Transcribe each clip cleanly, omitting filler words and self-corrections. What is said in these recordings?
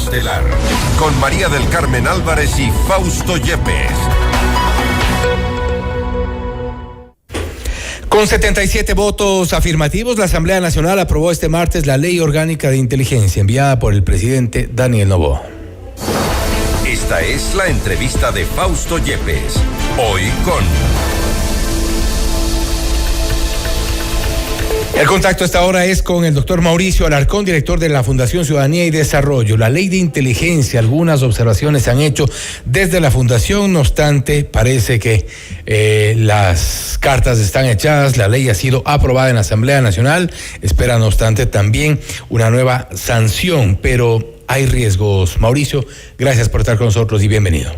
Estelar, con María del Carmen Álvarez y Fausto Yepes. Con 77 votos afirmativos, la Asamblea Nacional aprobó este martes la Ley Orgánica de Inteligencia enviada por el presidente Daniel Noboa. Esta es la entrevista de Fausto Yepes, hoy con... El contacto a esta hora es con el doctor Mauricio Alarcón, director de la Fundación Ciudadanía y Desarrollo. La ley de inteligencia, algunas observaciones se han hecho desde la Fundación, no obstante, parece que las cartas están echadas, la ley ha sido aprobada en la Asamblea Nacional, espera no obstante también una nueva sanción, pero hay riesgos. Mauricio, gracias por estar con nosotros y bienvenido.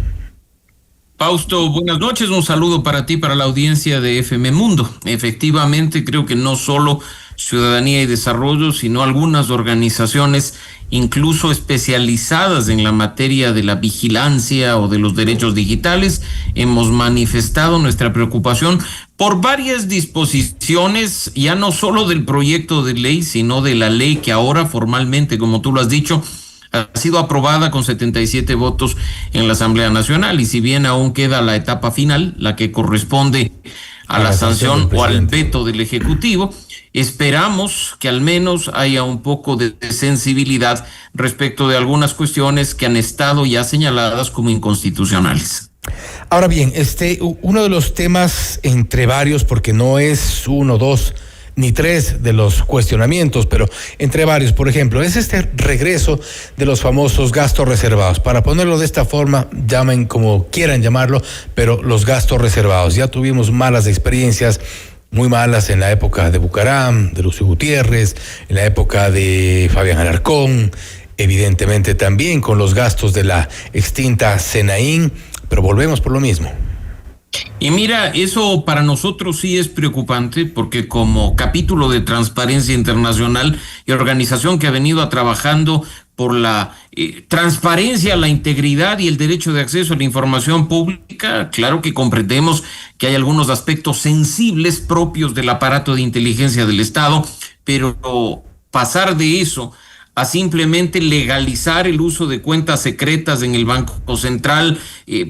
Fausto, buenas noches, un saludo para ti, para la audiencia de FM Mundo. Efectivamente, creo que no solo Ciudadanía y Desarrollo, sino algunas organizaciones, incluso especializadas en la materia de la vigilancia o de los derechos digitales, hemos manifestado nuestra preocupación por varias disposiciones, ya no solo del proyecto de ley, sino de la ley que ahora formalmente, como tú lo has dicho, ha sido aprobada con 77 votos en la Asamblea Nacional, y si bien aún queda la etapa final, la que corresponde a la sanción o al veto del Ejecutivo, esperamos que al menos haya un poco de sensibilidad respecto de algunas cuestiones que han estado ya señaladas como inconstitucionales. Ahora bien, uno de los temas entre varios, porque no es uno, dos, ni tres de los cuestionamientos, pero entre varios, por ejemplo, es este regreso de los famosos gastos reservados. Para ponerlo de esta forma, llamen como quieran llamarlo, pero los gastos reservados. Ya tuvimos malas experiencias, muy malas en la época de Bucaram, de Lucio Gutiérrez, en la época de Fabián Alarcón, evidentemente también con los gastos de la extinta Senaín, pero volvemos por lo mismo. Y mira, eso para nosotros sí es preocupante, porque como capítulo de Transparencia Internacional y organización que ha venido trabajando por la transparencia, la integridad y el derecho de acceso a la información pública, claro que comprendemos que hay algunos aspectos sensibles propios del aparato de inteligencia del Estado, pero pasar de eso a simplemente legalizar el uso de cuentas secretas en el Banco Central,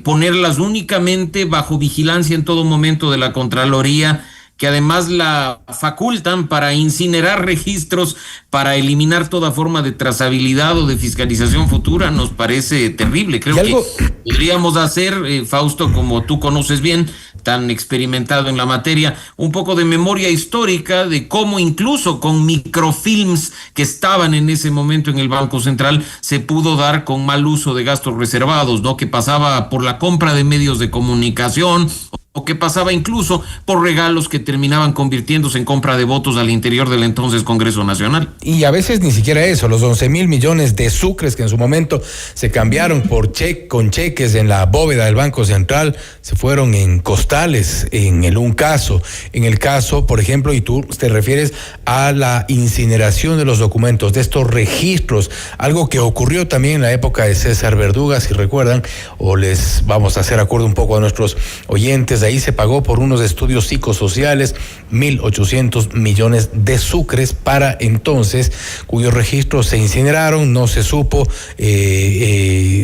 ponerlas únicamente bajo vigilancia en todo momento de la Contraloría, que además la facultan para incinerar registros, para eliminar toda forma de trazabilidad o de fiscalización futura, nos parece terrible. Creo que podríamos hacer, Fausto, como tú conoces bien, tan experimentado en la materia, un poco de memoria histórica de cómo incluso con microfilms que estaban en ese momento en el Banco Central se pudo dar con mal uso de gastos reservados, ¿no? Que pasaba por la compra de medios de comunicación o que pasaba incluso por regalos que terminaban convirtiéndose en compra de votos al interior del entonces Congreso Nacional. Y a veces ni siquiera eso, los 11,000 millones de sucres que en su momento se cambiaron por con cheques en la bóveda del Banco Central, se fueron en costales, un caso. En el caso, por ejemplo, y tú te refieres a la incineración de los documentos, de estos registros, algo que ocurrió también en la época de César Verduga, si recuerdan, o les vamos a hacer acuerdo un poco a nuestros oyentes. Ahí se pagó por unos estudios psicosociales 1.800 millones de sucres para entonces, cuyos registros se incineraron. No se supo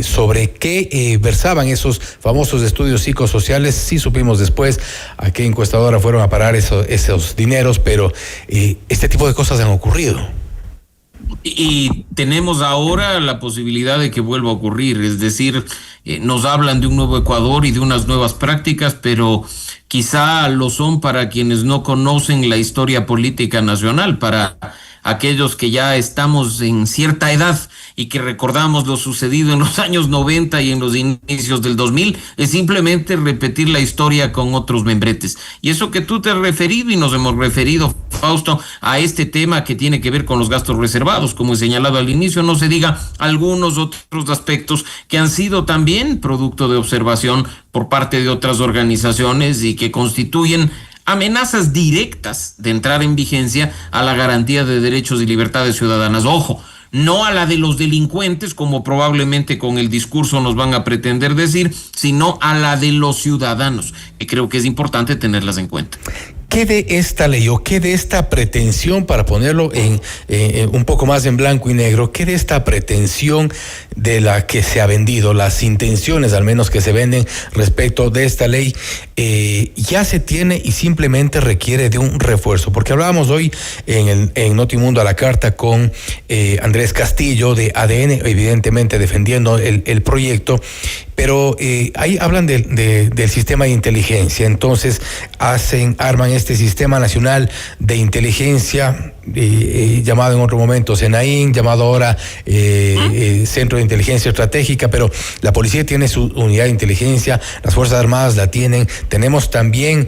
sobre qué versaban esos famosos estudios psicosociales. Sí supimos después a qué encuestadora fueron a parar esos dineros, pero este tipo de cosas han ocurrido. Y tenemos ahora la posibilidad de que vuelva a ocurrir, es decir, nos hablan de un nuevo Ecuador y de unas nuevas prácticas, pero quizá lo son para quienes no conocen la historia política nacional, para aquellos que ya estamos en cierta edad y que recordamos lo sucedido en los años 90 y en los inicios del 2000, es simplemente repetir la historia con otros membretes. Y eso que tú te has referido y nos hemos referido, Fausto, a este tema que tiene que ver con los gastos reservados, como he señalado al inicio, no se diga algunos otros aspectos que han sido también producto de observación por parte de otras organizaciones y que constituyen amenazas directas de entrar en vigencia a la garantía de derechos y libertades ciudadanas. Ojo, no a la de los delincuentes, como probablemente con el discurso nos van a pretender decir, sino a la de los ciudadanos, que creo que es importante tenerlas en cuenta. ¿Qué de esta ley o qué de esta pretensión, para ponerlo en un poco más en blanco y negro, qué de esta pretensión de la que se ha vendido, las intenciones al menos que se venden respecto de esta ley, ya se tiene y simplemente requiere de un refuerzo? Porque hablábamos hoy en Notimundo a la Carta con Andrés Castillo de ADN, evidentemente defendiendo el proyecto, pero ahí hablan del sistema de inteligencia. Entonces arman este Sistema Nacional de Inteligencia, llamado en otro momento SENAIN, llamado ahora Centro de Inteligencia Estratégica, pero la policía tiene su unidad de inteligencia, las Fuerzas Armadas la tienen. Tenemos también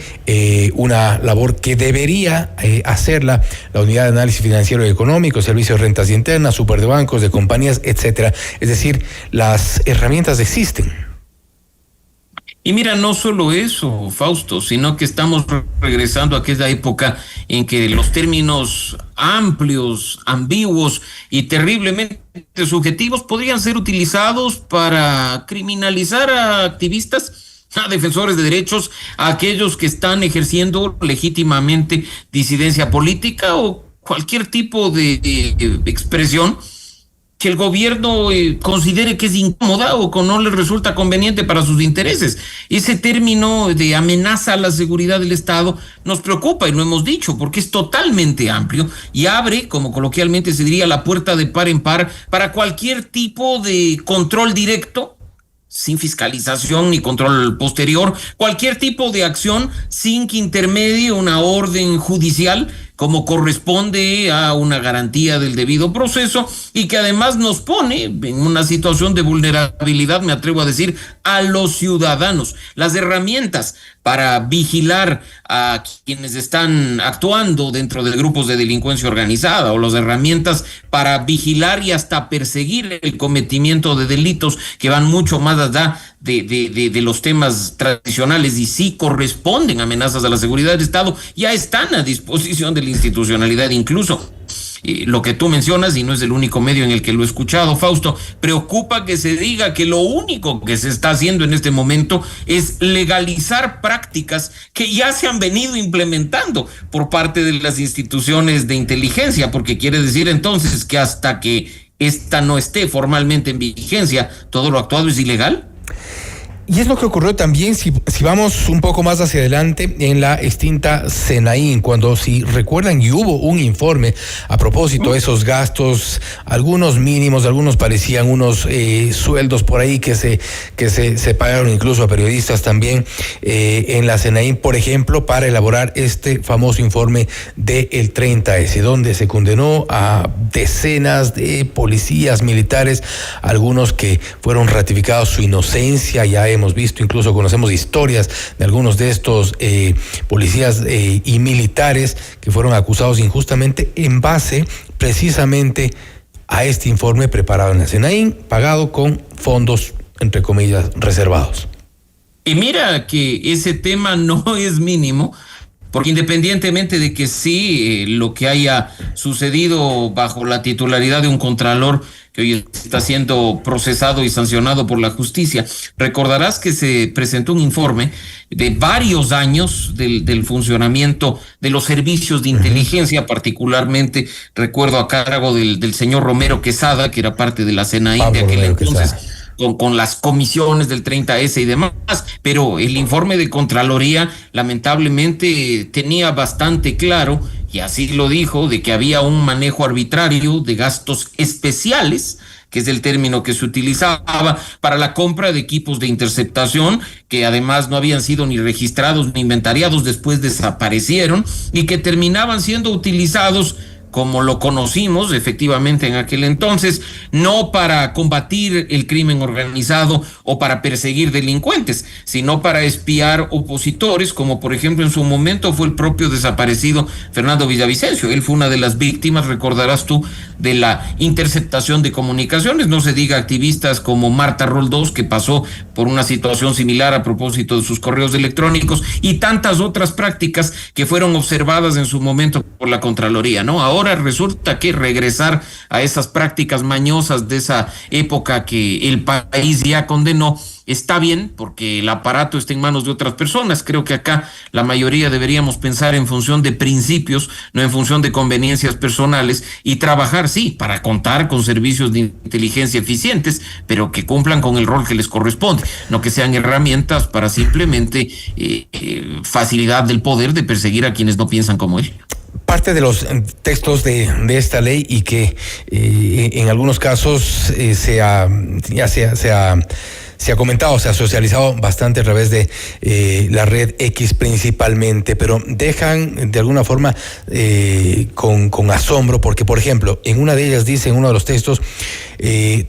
una labor que debería hacerla la Unidad de Análisis Financiero y Económico, Servicio de Rentas Internas, Super de Bancos, de compañías, etcétera. Es decir, las herramientas existen. Y mira, no solo eso, Fausto, sino que estamos regresando a aquella época en que los términos amplios, ambiguos y terriblemente subjetivos podrían ser utilizados para criminalizar a activistas, a defensores de derechos, a aquellos que están ejerciendo legítimamente disidencia política o cualquier tipo de expresión que el gobierno considere que es incómoda o que no le resulta conveniente para sus intereses. Ese término de amenaza a la seguridad del Estado nos preocupa, y lo hemos dicho, porque es totalmente amplio y abre, como coloquialmente se diría, la puerta de par en par para cualquier tipo de control directo, sin fiscalización ni control posterior, cualquier tipo de acción sin que intermedie una orden judicial, como corresponde a una garantía del debido proceso, y que además nos pone en una situación de vulnerabilidad, me atrevo a decir, a los ciudadanos. Las herramientas para vigilar a quienes están actuando dentro de grupos de delincuencia organizada, o las herramientas para vigilar y hasta perseguir el cometimiento de delitos que van mucho más allá de los temas tradicionales y sí corresponden a amenazas a la seguridad del Estado, ya están a disposición de la institucionalidad. Incluso lo que tú mencionas, y no es el único medio en el que lo he escuchado, Fausto, preocupa que se diga que lo único que se está haciendo en este momento es legalizar prácticas que ya se han venido implementando por parte de las instituciones de inteligencia, porque quiere decir entonces que hasta que esta no esté formalmente en vigencia, todo lo actuado es ilegal. Y es lo que ocurrió también, si vamos un poco más hacia adelante, en la extinta SENAIN, cuando, si recuerdan, y hubo un informe a propósito de esos gastos, algunos mínimos, algunos parecían unos sueldos por ahí que se pagaron incluso a periodistas también en la SENAIN, por ejemplo, para elaborar este famoso informe del 30S, donde se condenó a decenas de policías militares, algunos que fueron ratificados su inocencia. Ya hemos visto, incluso conocemos historias de algunos de estos policías y militares que fueron acusados injustamente en base precisamente a este informe preparado en la SENAIN, pagado con fondos, entre comillas, reservados. Y mira que ese tema no es mínimo, porque independientemente de que sí, lo que haya sucedido bajo la titularidad de un contralor que hoy está siendo procesado y sancionado por la justicia, recordarás que se presentó un informe de varios años del funcionamiento de los servicios de inteligencia, particularmente recuerdo a cargo del señor Romero Quesada, que era parte de la SENAIN de aquel entonces, con las comisiones del 30S y demás, pero el informe de Contraloría lamentablemente tenía bastante claro, y así lo dijo, de que había un manejo arbitrario de gastos especiales, que es el término que se utilizaba para la compra de equipos de interceptación, que además no habían sido ni registrados ni inventariados, después desaparecieron, y que terminaban siendo utilizados como lo conocimos efectivamente en aquel entonces, no para combatir el crimen organizado o para perseguir delincuentes, sino para espiar opositores, como por ejemplo en su momento fue el propio desaparecido Fernando Villavicencio. Él fue una de las víctimas, recordarás tú, de la interceptación de comunicaciones, no se diga activistas como Marta Roldós, que pasó por una situación similar a propósito de sus correos electrónicos, y tantas otras prácticas que fueron observadas en su momento por la Contraloría, ¿no? Ahora ahora resulta que regresar a esas prácticas mañosas de esa época que el país ya condenó está bien, porque el aparato está en manos de otras personas. Creo que acá la mayoría deberíamos pensar en función de principios, no en función de conveniencias personales, y trabajar, sí, para contar con servicios de inteligencia eficientes, pero que cumplan con el rol que les corresponde, no que sean herramientas para simplemente facilidad del poder de perseguir a quienes no piensan como él. Parte de los textos de esta ley, y que en algunos casos se ha comentado, se ha socializado bastante a través de la red X principalmente, pero dejan de alguna forma con asombro, porque, por ejemplo, en una de ellas dice, en uno de los textos,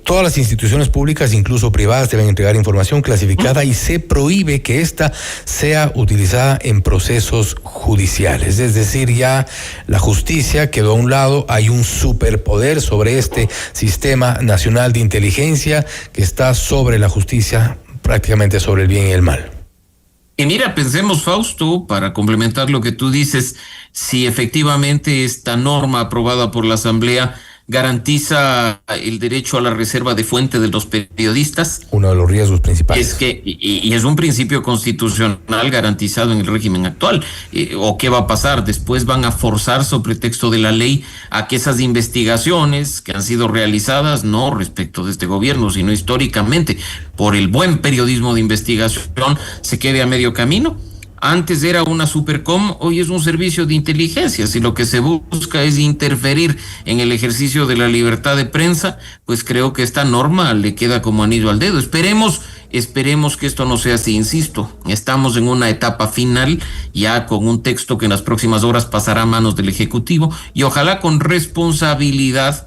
todas las instituciones públicas, incluso privadas, deben entregar información clasificada y se prohíbe que ésta sea utilizada en procesos judiciales. Es decir, ya la justicia quedó a un lado, hay un superpoder sobre este sistema nacional de inteligencia que está sobre la justicia, prácticamente sobre el bien y el mal. Y mira, pensemos, Fausto, para complementar lo que tú dices, si efectivamente esta norma aprobada por la Asamblea garantiza el derecho a la reserva de fuente de los periodistas. Uno de los riesgos principales. Es que, y es un principio constitucional garantizado en el régimen actual. ¿O qué va a pasar? Después van a forzar, sobre pretexto de la ley, a que esas investigaciones que han sido realizadas, no respecto de este gobierno, sino históricamente, por el buen periodismo de investigación, se quede a medio camino. Antes era una supercom, hoy es un servicio de inteligencia. Si lo que se busca es interferir en el ejercicio de la libertad de prensa, pues creo que esta norma le queda como anillo al dedo. Esperemos que esto no sea así, insisto. Estamos en una etapa final, ya con un texto que en las próximas horas pasará a manos del Ejecutivo, y ojalá con responsabilidad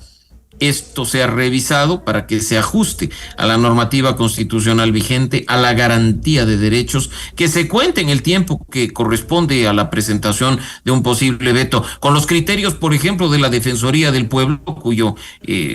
esto sea revisado para que se ajuste a la normativa constitucional vigente, a la garantía de derechos, que se cuente en el tiempo que corresponde a la presentación de un posible veto, con los criterios, por ejemplo, de la Defensoría del Pueblo, cuyo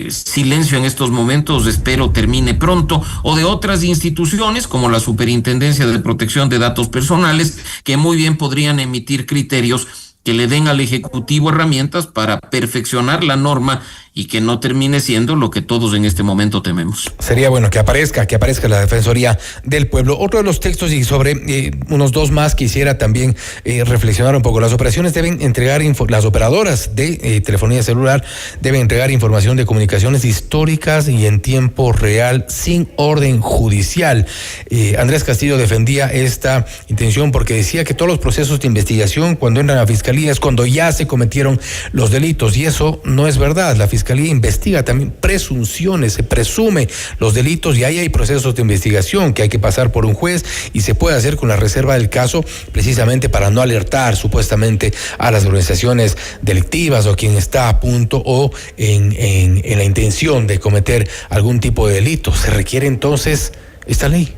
silencio en estos momentos espero termine pronto, o de otras instituciones como la Superintendencia de Protección de Datos Personales, que muy bien podrían emitir criterios que le den al Ejecutivo herramientas para perfeccionar la norma y que no termine siendo lo que todos en este momento tememos. Sería bueno que aparezca la Defensoría del Pueblo. Otro de los textos, y sobre unos dos más, quisiera también reflexionar un poco. Las operaciones deben entregar, las operadoras de telefonía celular deben entregar información de comunicaciones históricas y en tiempo real, sin orden judicial. Andrés Castillo defendía esta intención porque decía que todos los procesos de investigación, cuando entran a fiscalía, es cuando ya se cometieron los delitos, y eso no es verdad. La fiscalía investiga también presunciones, se presume los delitos, y ahí hay procesos de investigación que hay que pasar por un juez, y se puede hacer con la reserva del caso, precisamente para no alertar supuestamente a las organizaciones delictivas o quien está a punto o en la intención de cometer algún tipo de delito. Se requiere entonces esta ley.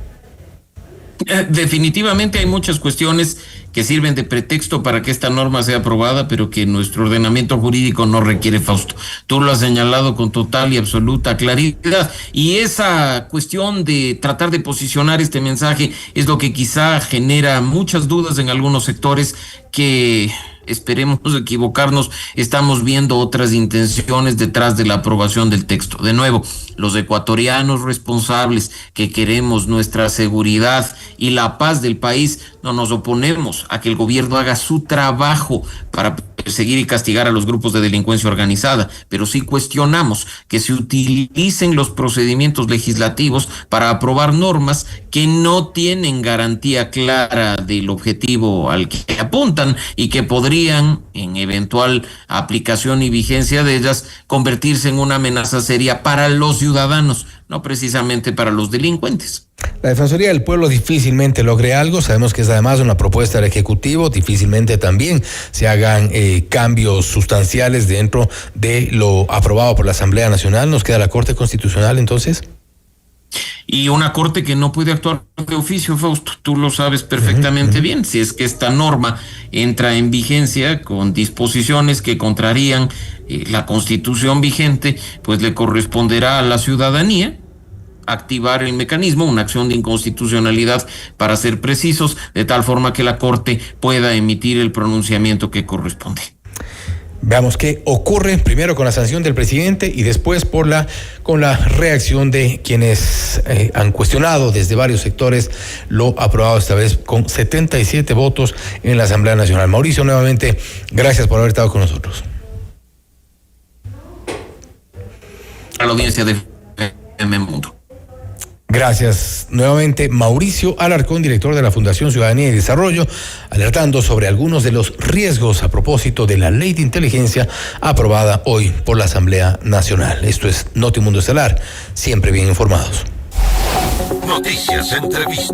Definitivamente hay muchas cuestiones que sirven de pretexto para que esta norma sea aprobada, pero que nuestro ordenamiento jurídico no requiere, Fausto. Tú lo has señalado con total y absoluta claridad, y esa cuestión de tratar de posicionar este mensaje es lo que quizá genera muchas dudas en algunos sectores que, esperemos equivocarnos, estamos viendo otras intenciones detrás de la aprobación del texto. De nuevo, los ecuatorianos responsables que queremos nuestra seguridad y la paz del país, no nos oponemos a que el gobierno haga su trabajo para perseguir y castigar a los grupos de delincuencia organizada, pero sí cuestionamos que se utilicen los procedimientos legislativos para aprobar normas que no tienen garantía clara del objetivo al que apuntan y que podrían, en eventual aplicación y vigencia de ellas, convertirse en una amenaza seria para los ciudadanos, no precisamente para los delincuentes. La Defensoría del Pueblo difícilmente logre algo. Sabemos que es además una propuesta del Ejecutivo. Difícilmente también se hagan cambios sustanciales dentro de lo aprobado por la Asamblea Nacional. Nos queda la Corte Constitucional, entonces. Y una corte que no puede actuar de oficio, Fausto, tú lo sabes perfectamente bien. Si es que esta norma entra en vigencia con disposiciones que contrarían la Constitución vigente, pues le corresponderá a la ciudadanía activar el mecanismo, una acción de inconstitucionalidad para ser precisos, de tal forma que la Corte pueda emitir el pronunciamiento que corresponde. Veamos qué ocurre primero con la sanción del presidente y después con la reacción de quienes han cuestionado desde varios sectores lo aprobado esta vez con 77 votos en la Asamblea Nacional. Mauricio, nuevamente, gracias por haber estado con nosotros. A la audiencia de FM Mundo. Gracias nuevamente, Mauricio Alarcón, director de la Fundación Ciudadanía y Desarrollo, alertando sobre algunos de los riesgos a propósito de la ley de inteligencia aprobada hoy por la Asamblea Nacional. Esto es Notimundo Estelar, siempre bien informados. Noticias, entrevistas,